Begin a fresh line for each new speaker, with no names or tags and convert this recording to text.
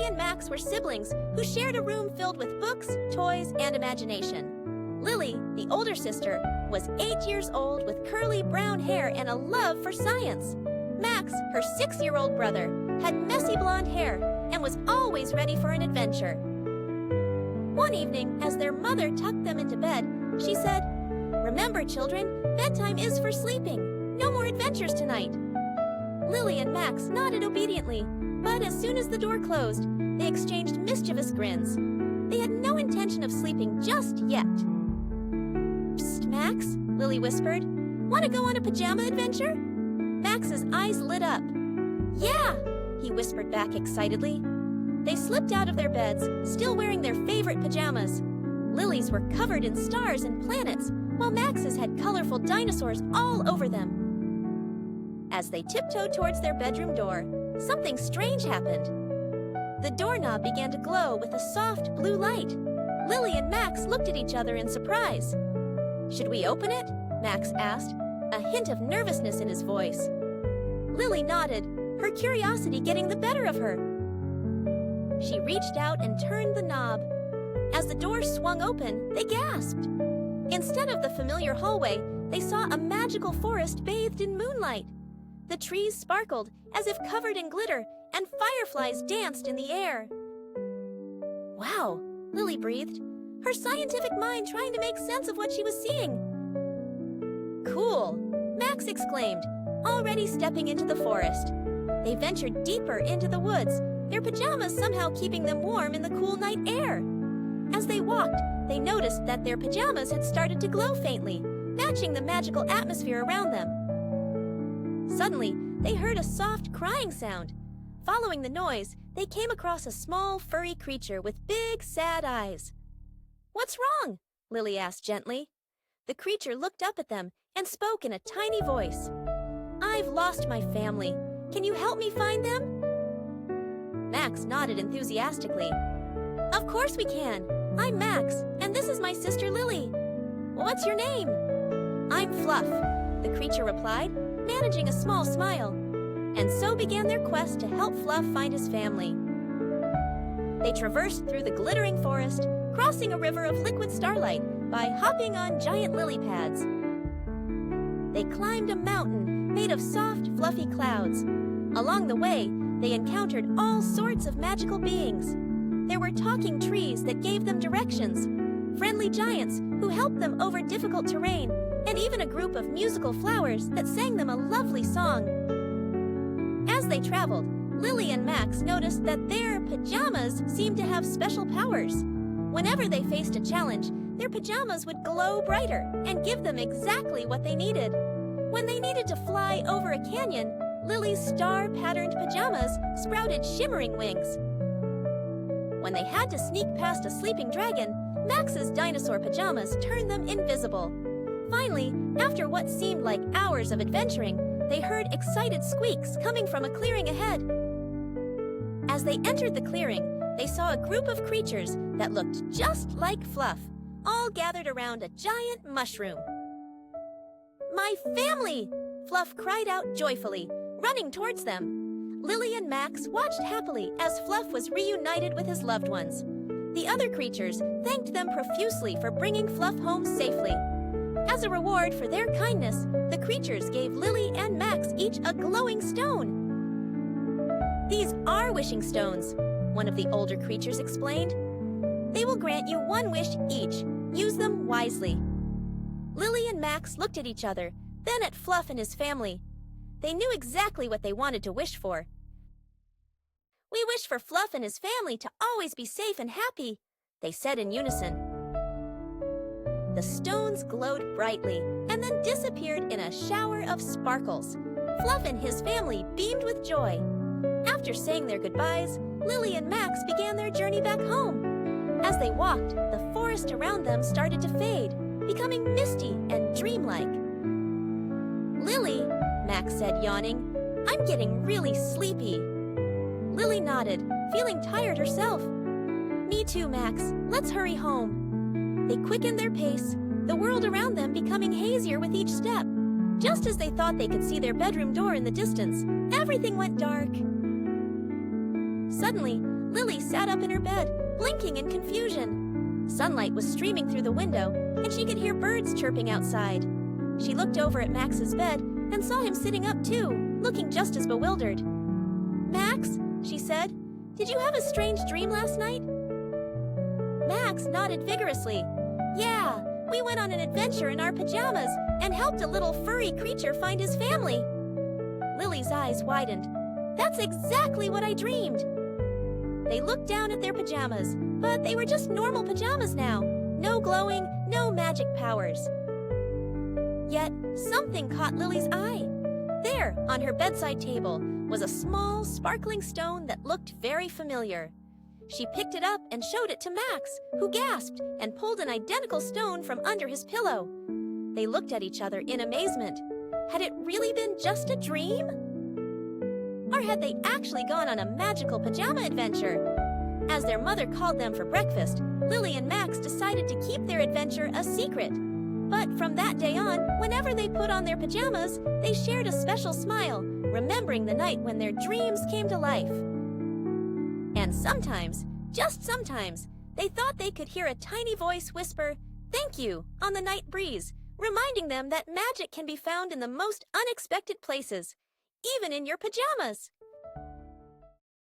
Lily and Max were siblings who shared a room filled with books, toys, and imagination. Lily, the older sister, was 8 years old with curly brown hair and a love for science. Max, her 6-year-old brother, had messy blonde hair and was always ready for an adventure. One evening, as their mother tucked them into bed, she said, "Remember, children, bedtime is for sleeping. No more adventures tonight." Lily and Max nodded obediently, but as soon as the door closed, they exchanged mischievous grins. They had no intention of sleeping just yet. "Psst, Max," Lily whispered. "Want to go on a pajama adventure?" Max's eyes lit up. "Yeah," he whispered back excitedly. They slipped out of their beds, still wearing their favorite pajamas. Lily's were covered in stars and planets, while Max's had colorful dinosaurs all over them. As they tiptoed towards their bedroom door, something strange happened. The doorknob began to glow with a soft blue light. Lily and Max looked at each other in surprise. "Should we open it?" Max asked, a hint of nervousness in his voice. Lily nodded, her curiosity getting the better of her. She reached out and turned the knob. As the door swung open, they gasped. Instead of the familiar hallway, they saw a magical forest bathed in moonlight. The trees sparkled as if covered in glitter, and fireflies danced in the air. "Wow," Lily breathed, her scientific mind trying to make sense of what she was seeing. "Cool," Max exclaimed, already stepping into the forest. They ventured deeper into the woods, their pajamas somehow keeping them warm in the cool night air. As they walked, they noticed that their pajamas had started to glow faintly, matching the magical atmosphere around them. Suddenly, they heard a soft crying sound. Following the noise, they came across a small, furry creature with big, sad eyes. "What's wrong?" Lily asked gently. The creature looked up at them and spoke in a tiny voice. "I've lost my family. Can you help me find them?" Max nodded enthusiastically. "Of course we can. I'm Max, and this is my sister Lily." "What's your name?" "I'm Fluff," the creature replied, managing a small smile. And so began their quest to help Fluff find his family. They traversed through the glittering forest, crossing a river of liquid starlight by hopping on giant lily pads. They climbed a mountain made of soft, fluffy clouds. Along the way, they encountered all sorts of magical beings. There were talking trees that gave them directions, friendly giants who helped them over difficult terrain, and even a group of musical flowers that sang them a lovely song. As they traveled, Lily and Max noticed that their pajamas seemed to have special powers. Whenever they faced a challenge, their pajamas would glow brighter and give them exactly what they needed. When they needed to fly over a canyon, Lily's star-patterned pajamas sprouted shimmering wings. When they had to sneak past a sleeping dragon, Max's dinosaur pajamas turned them invisible. Finally, after what seemed like hours of adventuring, they heard excited squeaks coming from a clearing ahead. As they entered the clearing, they saw a group of creatures that looked just like Fluff, all gathered around a giant mushroom. "My family!" Fluff cried out joyfully, running towards them. Lily and Max watched happily as Fluff was reunited with his loved ones. The other creatures thanked them profusely for bringing Fluff home safely. As a reward for their kindness, the creatures gave Lily and Max each a glowing stone. "These are wishing stones," one of the older creatures explained. "They will grant you one wish each. Use them wisely." Lily and Max looked at each other, then at Fluff and his family. They knew exactly what they wanted to wish for. "We wish for Fluff and his family to always be safe and happy," they said in unison. The stones glowed brightly and then disappeared in a shower of sparkles. Fluff and his family beamed with joy. After saying their goodbyes, Lily and Max began their journey back home. As they walked, the forest around them started to fade, becoming misty and dreamlike. "Lily," Max said, yawning, "I'm getting really sleepy." Lily nodded, feeling tired herself. "Me too, Max. Let's hurry home." They quickened their pace, the world around them becoming hazier with each step. Just as they thought they could see their bedroom door in the distance, everything went dark. Suddenly, Lily sat up in her bed, blinking in confusion. Sunlight was streaming through the window, and she could hear birds chirping outside. She looked over at Max's bed and saw him sitting up too, looking just as bewildered. "Max," she said, "did you have a strange dream last night?" Max nodded vigorously. "Yeah, we went on an adventure in our pajamas and helped a little furry creature find his family." Lily's eyes widened. "That's exactly what I dreamed." They looked down at their pajamas, but they were just normal pajamas now. No glowing, no magic powers. Yet, something caught Lily's eye. There, on her bedside table, was a small, sparkling stone that looked very familiar. She picked it up and showed it to Max, who gasped and pulled an identical stone from under his pillow. They looked at each other in amazement. Had it really been just a dream? Or had they actually gone on a magical pajama adventure? As their mother called them for breakfast, Lily and Max decided to keep their adventure a secret. But from that day on, whenever they put on their pajamas, they shared a special smile, remembering the night when their dreams came to life. And sometimes, just sometimes, they thought they could hear a tiny voice whisper, "Thank you," on the night breeze, reminding them that magic can be found in the most unexpected places, even in your pajamas.